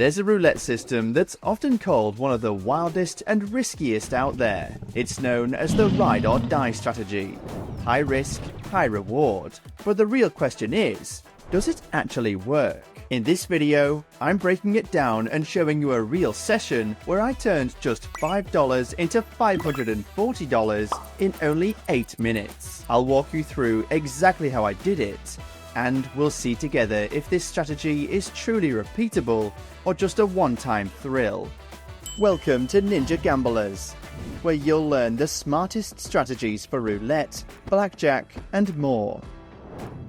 There's a roulette system that's often called one of the wildest and riskiest out there. It's known as the ride or die strategy. High risk, high reward. But the real question is, does it actually work? In this video, I'm breaking it down and showing you a real session where I turned just $5 into $540 in only 8 minutes. I'll walk you through exactly how I did it, and we'll see together if this strategy is truly repeatable or just a one-time thrill. Welcome to Ninja Gamblers, where you'll learn the smartest strategies for roulette, blackjack, and more.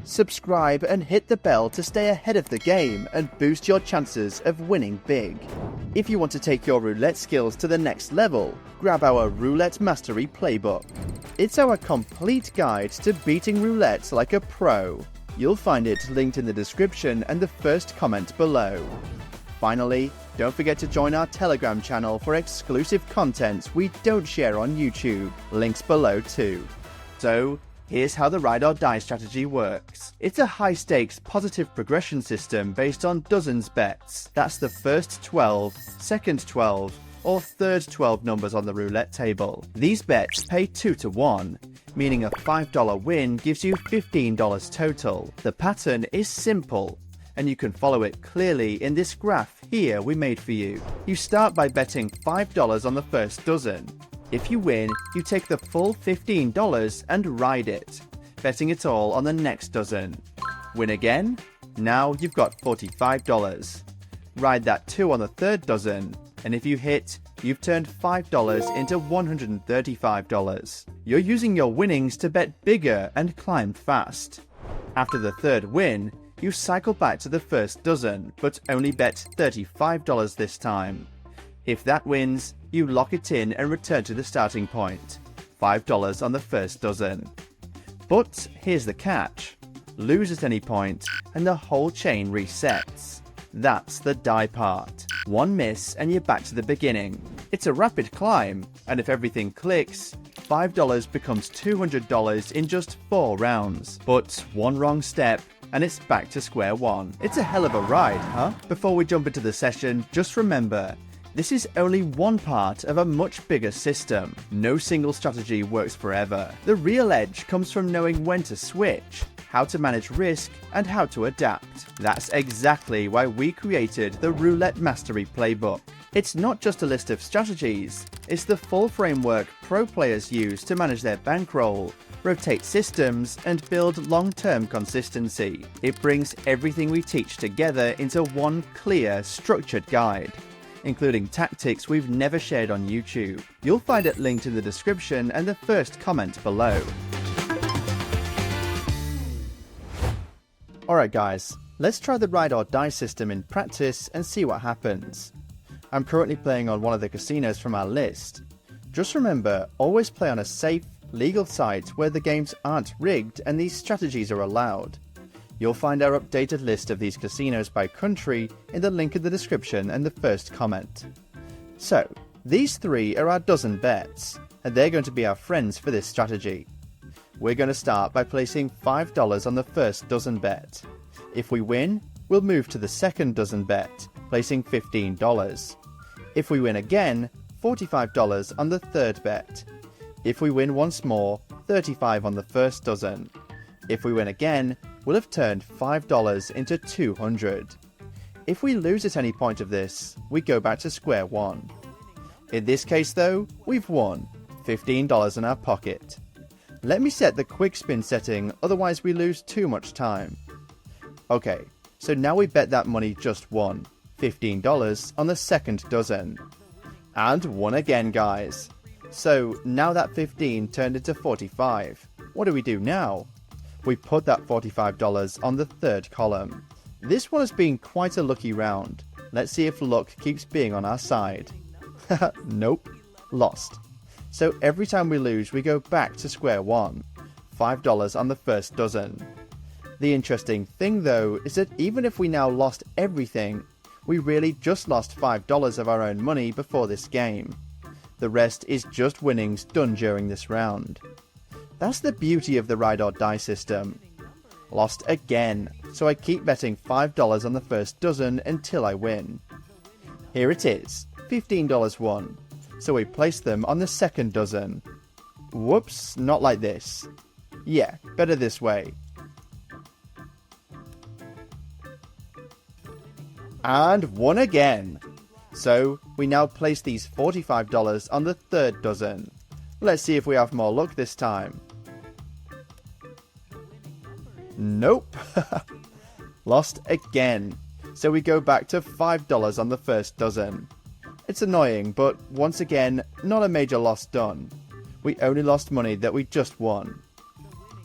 Subscribe and hit the bell to stay ahead of the game and boost your chances of winning big. If you want to take your roulette skills to the next level, grab our Roulette Mastery Playbook. It's our complete guide to beating roulette like a pro. You'll find it linked in the description and the first comment below. Finally, don't forget to join our Telegram channel for exclusive content we don't share on YouTube. Links below too. So, here's how the ride or die strategy works. It's a high-stakes positive progression system based on dozens bets. That's the first 12, second 12, or third 12 numbers on the roulette table. These bets pay 2 to 1, meaning a $5 win gives you $15 total. The pattern is simple, and you can follow it clearly in this graph here we made for you. You start by betting $5 on the first dozen. If you win, you take the full $15 and ride it, betting it all on the next dozen. Win again? Now you've got $45. Ride that 2 on the third dozen, and if you hit, you've turned $5 into $135. You're using your winnings to bet bigger and climb fast. After the third win, you cycle back to the first dozen, but only bet $35 this time. If that wins, you lock it in and return to the starting point, $5 on the first dozen. But here's the catch. Lose at any point, and the whole chain resets. That's the die part. One miss and you're back to the beginning. It's a rapid climb, and if everything clicks, $5 becomes $200 in just 4 rounds. But one wrong step, and it's back to square one. It's a hell of a ride, huh? Before we jump into the session, just remember, this is only one part of a much bigger system. No single strategy works forever. The real edge comes from knowing when to switch, how to manage risk, and how to adapt. That's exactly why we created the Roulette Mastery Playbook. It's not just a list of strategies, it's the full framework pro players use to manage their bankroll, rotate systems, and build long-term consistency. It brings everything we teach together into one clear, structured guide, including tactics we've never shared on YouTube. You'll find it linked in the description and the first comment below. Alright guys, let's try the ride or die system in practice and see what happens. I'm currently playing on one of the casinos from our list. Just remember, always play on a safe, legal site where the games aren't rigged and these strategies are allowed. You'll find our updated list of these casinos by country in the link in the description and the first comment. So, these 3 are our dozen bets, and they're going to be our friends for this strategy. We're going to start by placing $5 on the first dozen bet. If we win, we'll move to the second dozen bet, placing $15. If we win again, $45 on the third bet. If we win once more, $35 on the first dozen. If we win again, we'll have turned $5 into $200. If we lose at any point of this, we go back to square one. In this case though, we've won, $15 in our pocket. Let me set the quick spin setting, otherwise we lose too much time. Okay, so now we bet that money just won, $15 on the second dozen. And won again guys. So now that 15 turned into 45. What do we do now? We put that $45 on the third column. This one has been quite a lucky round. Let's see if luck keeps being on our side. Nope, lost. So every time we lose, we go back to square one, $5 on the first dozen. The interesting thing though is that even if we now lost everything, we really just lost $5 of our own money before this game. The rest is just winnings done during this round. That's the beauty of the ride or die system. Lost again, so I keep betting $5 on the first dozen until I win. Here it is, $15 won. So we place them on the second dozen. Whoops, not like this. Yeah, better this way. And won again. So we now place these $45 on the third dozen. Let's see if we have more luck this time. Nope. Lost again. So we go back to $5 on the first dozen. It's annoying, but once again, not a major loss done. We only lost money that we just won.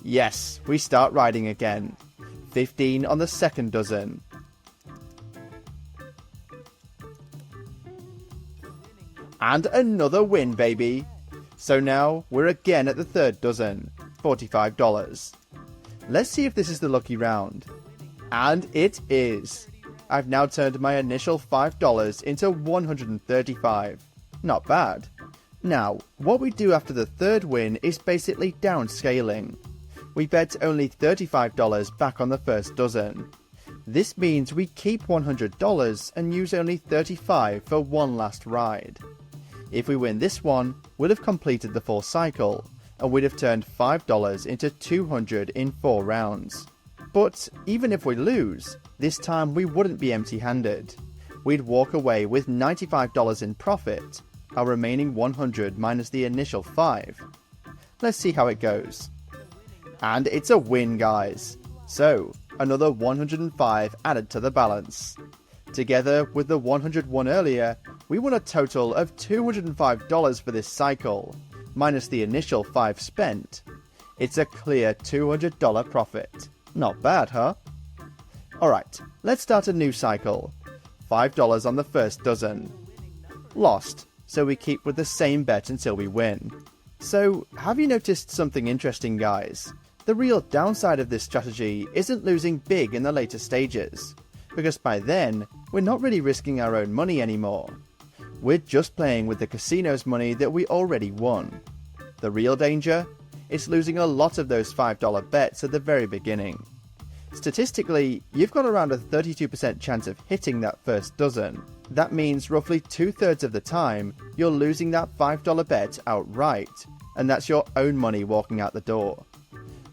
Yes, we start riding again. 15 on the second dozen. And another win, baby. So now we're again at the third dozen, $45. Let's see if this is the lucky round. And it is. I've now turned my initial $5 into $135. Not bad. Now, what we do after the third win is basically downscaling. We bet only $35 back on the first dozen. This means we keep $100 and use only $35 for one last ride. If we win this one, we'll have completed the full cycle, and we'd have turned $5 into $200 in 4 rounds. But even if we lose, this time we wouldn't be empty-handed. We'd walk away with $95 in profit, our remaining $100 minus the initial $5. Let's see how it goes. And it's a win, guys. So, another $105 added to the balance. Together with the $100 won earlier, we won a total of $205 for this cycle, minus the initial $5 spent. It's a clear $200 profit. Not bad, huh? Alright, let's start a new cycle. $5 on the first dozen. Lost, so we keep with the same bet until we win. So, have you noticed something interesting, guys? The real downside of this strategy isn't losing big in the later stages, because by then, we're not really risking our own money anymore. We're just playing with the casino's money that we already won. The real danger? It's losing a lot of those $5 bets at the very beginning. Statistically, you've got around a 32% chance of hitting that first dozen. That means roughly 2/3 of the time, you're losing that $5 bet outright, and that's your own money walking out the door.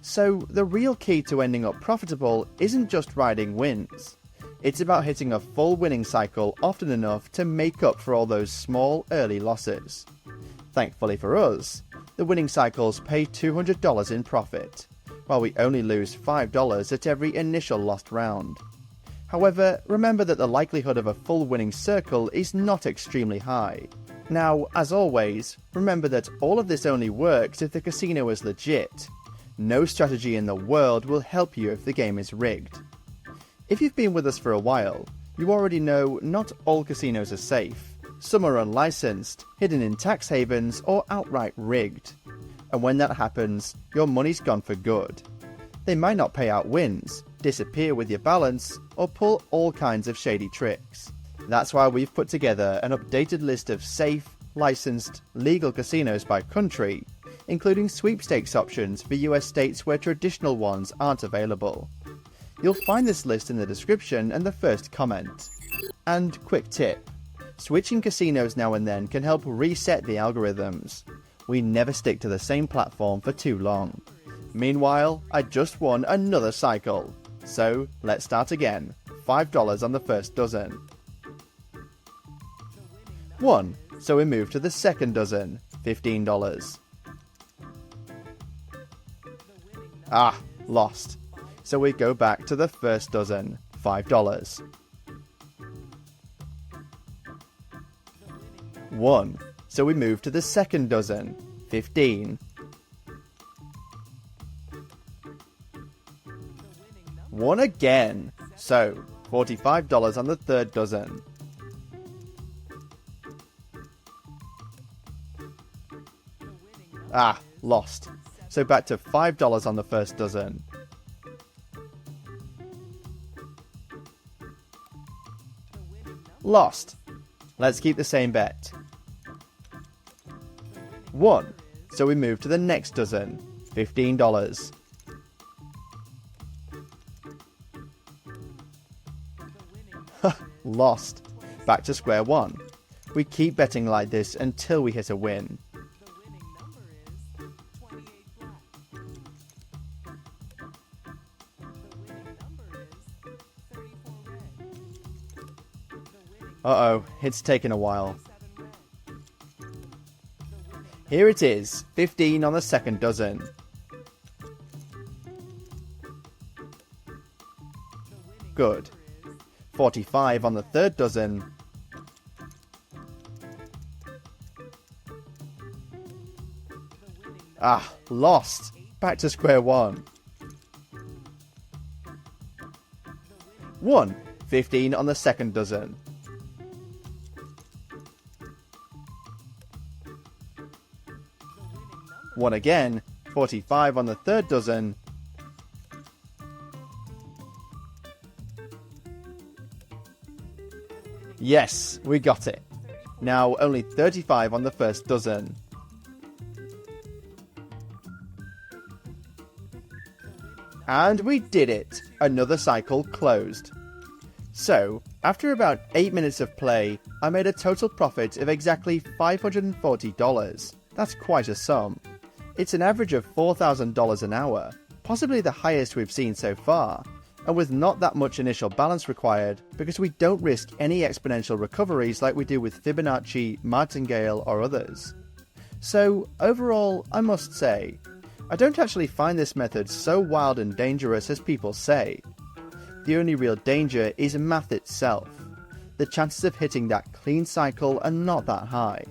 So the real key to ending up profitable isn't just riding wins. It's about hitting a full winning cycle often enough to make up for all those small early losses. Thankfully for us, the winning cycles pay $200 in profit, while we only lose $5 at every initial lost round. However, remember that the likelihood of a full winning circle is not extremely high. Now, as always, remember that all of this only works if the casino is legit. No strategy in the world will help you if the game is rigged. If you've been with us for a while, you already know not all casinos are safe. Some are unlicensed, hidden in tax havens, or outright rigged. And when that happens, your money's gone for good. They might not pay out wins, disappear with your balance, or pull all kinds of shady tricks. That's why we've put together an updated list of safe, licensed, legal casinos by country, including sweepstakes options for US states where traditional ones aren't available. You'll find this list in the description and the first comment. And quick tip, switching casinos now and then can help reset the algorithms. We never stick to the same platform for too long. Meanwhile, I just won another cycle. So, let's start again. $5 on the first dozen. 1. So we move to the second dozen. $15. Ah, lost. So we go back to the first dozen. $5. 1. So we move to the second dozen. 15. 1 again. So, $45 on the third dozen. Ah, lost. So back to $5 on the first dozen. Lost. Let's keep the same bet. 1. So we move to the next dozen. $15. Lost. back to square one. We keep betting like this until we hit a win. Uh-oh, it's taken a while. Here it is, 15 on the second dozen. Good. 45 on the third dozen. Ah, lost. Back to square one. 1. 15 on the second dozen. One again, 45 on the third dozen. Yes, we got it. Now only 35 on the first dozen. And we did it! Another cycle closed. So, after about 8 minutes of play, I made a total profit of exactly $540. That's quite a sum. It's an average of $4,000 an hour, possibly the highest we've seen so far, and with not that much initial balance required because we don't risk any exponential recoveries like we do with Fibonacci, Martingale or others. So overall, I must say, I don't actually find this method so wild and dangerous as people say. The only real danger is math itself. The chances of hitting that clean cycle are not that high.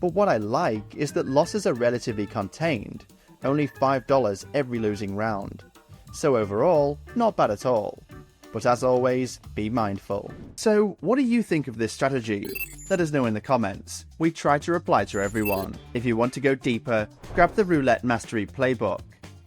But what I like is that losses are relatively contained, only $5 every losing round. So overall, not bad at all. But as always, be mindful. So what do you think of this strategy? Let us know in the comments. We try to reply to everyone. If you want to go deeper, grab the Roulette Mastery Playbook.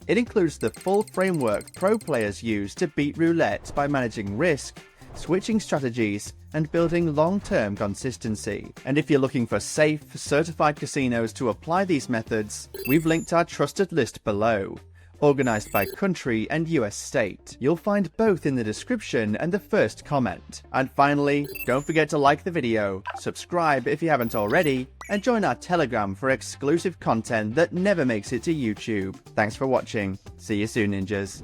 It includes the full framework pro players use to beat roulette by managing risk, switching strategies, and building long-term consistency. And if you're looking for safe, certified casinos to apply these methods, we've linked our trusted list below, organized by country and US state. You'll find both in the description and the first comment. And finally, don't forget to like the video, subscribe if you haven't already, and join our Telegram for exclusive content that never makes it to YouTube. Thanks for watching. See you soon, ninjas.